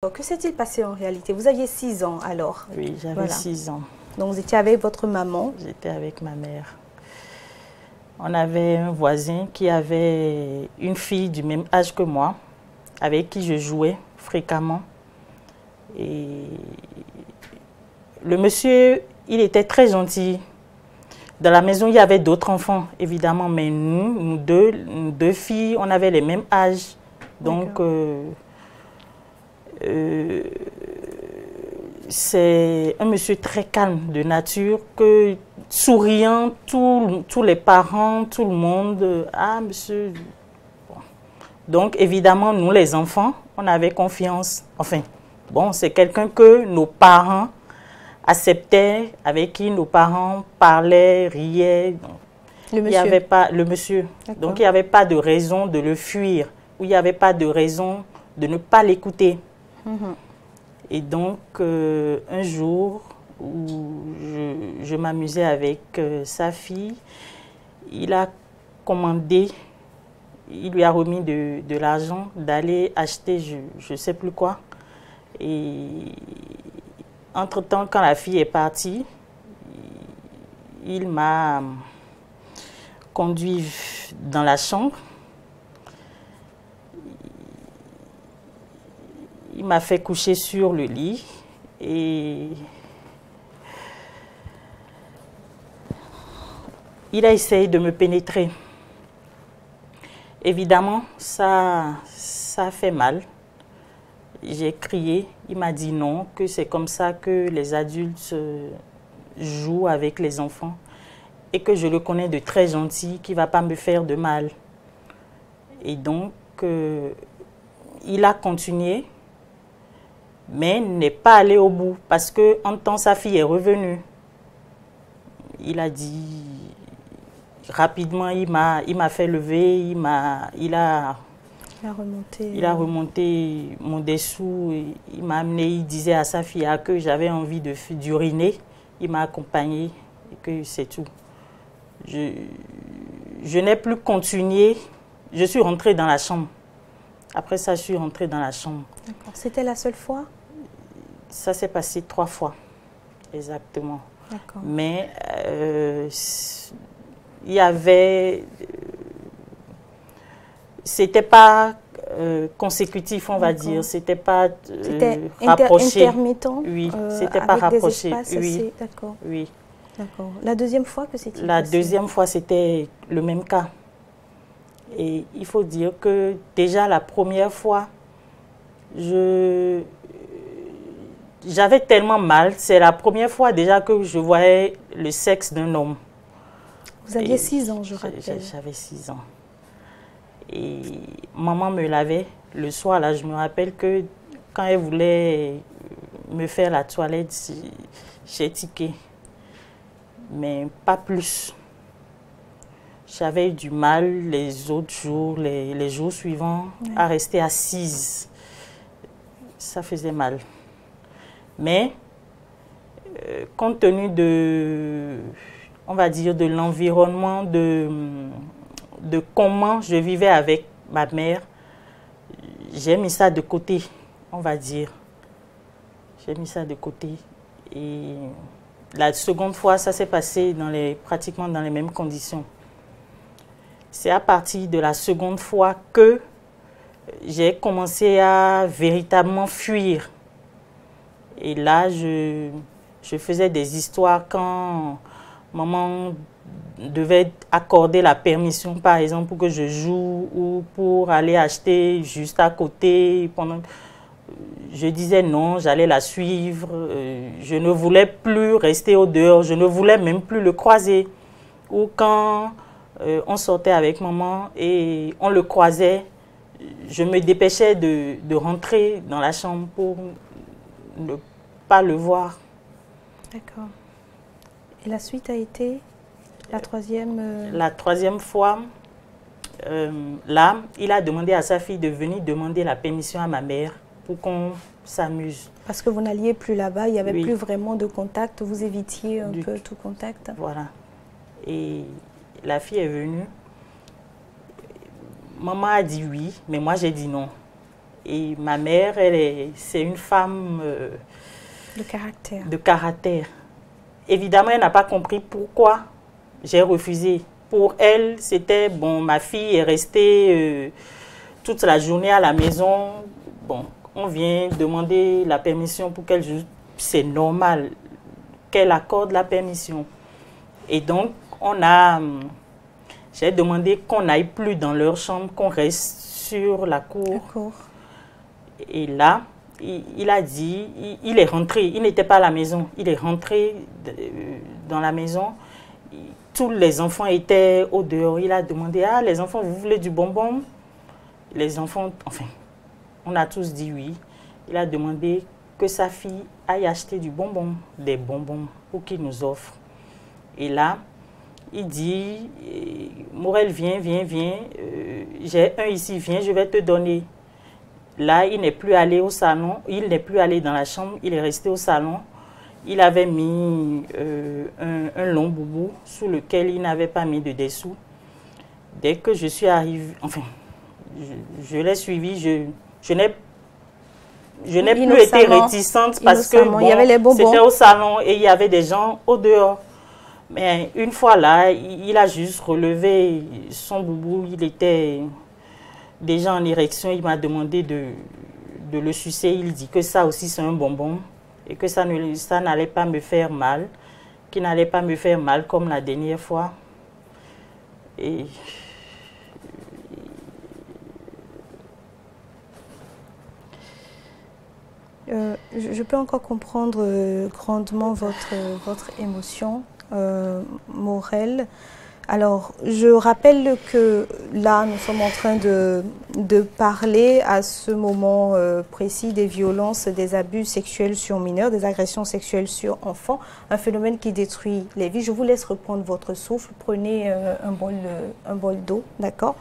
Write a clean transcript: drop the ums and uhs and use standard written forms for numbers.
Que s'est-il passé en réalité? Vous aviez 6 ans alors? Oui, j'avais 6 ans. Donc vous étiez avec votre maman? J'étais avec ma mère. On avait un voisin qui avait une fille du même âge que moi, avec qui je jouais fréquemment. Et le monsieur, il était très gentil. Dans la maison, il y avait d'autres enfants, évidemment, mais nous deux filles, on avait les mêmes âges. Donc, c'est un monsieur très calme de nature, souriant, tous les parents, tout le monde. Ah, monsieur. Bon. Donc, évidemment, nous, les enfants, on avait confiance. Enfin, bon, c'est quelqu'un que nos parents acceptaient, avec qui nos parents parlaient, riaient. Le monsieur? Il y avait pas, le monsieur. Donc, il n'y avait pas de raison de le fuir, ou il n'y avait pas de raison de ne pas l'écouter. Et donc, un jour où je m'amusais avec sa fille, il a commandé, il lui a remis de l'argent d'aller acheter je ne sais plus quoi. Et entre-temps, quand la fille est partie, il m'a conduit dans la chambre. Il m'a fait coucher sur le lit et il a essayé de me pénétrer. Évidemment, ça a fait mal. J'ai crié. Il m'a dit non, que c'est comme ça que les adultes jouent avec les enfants et que je le connais de très gentil, qui ne va pas me faire de mal. Et donc, il a continué, mais n'est pas allé au bout parce qu'en temps, sa fille est revenue. Il a dit rapidement, il m'a fait lever, il a remonté mon dessous, il m'a amené, il disait à sa fille que j'avais envie d'uriner, il m'a accompagné et que c'est tout. Je n'ai plus continué, je suis rentrée dans la chambre. Après ça, je suis rentrée dans la chambre. D'accord. C'était la seule fois? Ça s'est passé 3 fois, exactement. D'accord. Mais il y avait... c'était pas consécutif, on va dire. C'était pas rapproché. Intermittent? Oui, c'était pas rapproché. Oui. D'accord. Oui. D'accord. La deuxième fois que c'était La deuxième fois, c'était le même cas. Et il faut dire que déjà la première fois, j'avais tellement mal. C'est la première fois déjà que je voyais le sexe d'un homme. Vous aviez 6 ans, je rappelle. J'avais 6 ans. Et maman me lavait le soir. Là, je me rappelle que quand elle voulait me faire la toilette, j'ai tiqué. Mais pas plus. J'avais eu du mal les autres jours, les jours suivants, à rester assise. Ça faisait mal. Mais, compte tenu on va dire, de l'environnement, de comment je vivais avec ma mère, j'ai mis ça de côté, on va dire. J'ai mis ça de côté. Et la seconde fois, ça s'est passé pratiquement dans les mêmes conditions. C'est à partir de la seconde fois que j'ai commencé à véritablement fuir. Et là, je faisais des histoires quand maman devait accorder la permission, par exemple, pour que je joue ou pour aller acheter juste à côté. Je disais non, j'allais la suivre. Je ne voulais plus rester au dehors, je ne voulais même plus le croiser. Ou quand on sortait avec maman et on le croisait, je me dépêchais de rentrer dans la chambre pour ne pas le voir. D'accord. Et la suite a été la troisième La troisième fois, là, il a demandé à sa fille de venir demander la permission à ma mère pour qu'on s'amuse. Parce que vous n'alliez plus là-bas, il n'y avait plus vraiment de contact, vous évitiez un peu tout contact. Voilà. Et la fille est venue. Maman a dit oui, mais moi j'ai dit non. Et ma mère, c'est une femme de caractère. Évidemment, elle n'a pas compris pourquoi j'ai refusé. Pour elle, c'était, bon, ma fille est restée toute la journée à la maison. Bon, on vient demander la permission pour qu'elle joue. C'est normal qu'elle accorde la permission. Et donc, j'ai demandé qu'on n'aille plus dans leur chambre, qu'on reste sur la cour. Et là, il a dit, il est rentré, il n'était pas à la maison, il est rentré dans la maison. Tous les enfants étaient au dehors. Il a demandé, ah, les enfants, vous voulez du bonbon? Les enfants, enfin, on a tous dit oui. Il a demandé que sa fille aille acheter des bonbons pour qu'il nous offre. Et là, il dit, Morel, viens. J'ai un ici, viens, je vais te donner. Là, il n'est plus allé au salon, il n'est plus allé dans la chambre, il est resté au salon. Il avait mis un long boubou sous lequel il n'avait pas mis de dessous. Dès que je suis arrivée, enfin, je l'ai suivi, je n'ai plus été réticente parce que bon, c'était au salon et il y avait des gens au dehors. Mais une fois là, il a juste relevé son boubou, il était déjà en érection, il m'a demandé de le sucer. Il dit que ça aussi c'est un bonbon et que ça n'allait pas me faire mal, qu'il n'allait pas me faire mal comme la dernière fois. Et je peux encore comprendre grandement votre émotion, Morel. Alors, je rappelle que là, nous sommes en train de parler à ce moment précis des violences, des abus sexuels sur mineurs, des agressions sexuelles sur enfants, un phénomène qui détruit les vies. Je vous laisse reprendre votre souffle. Prenez un bol d'eau, d'accord ?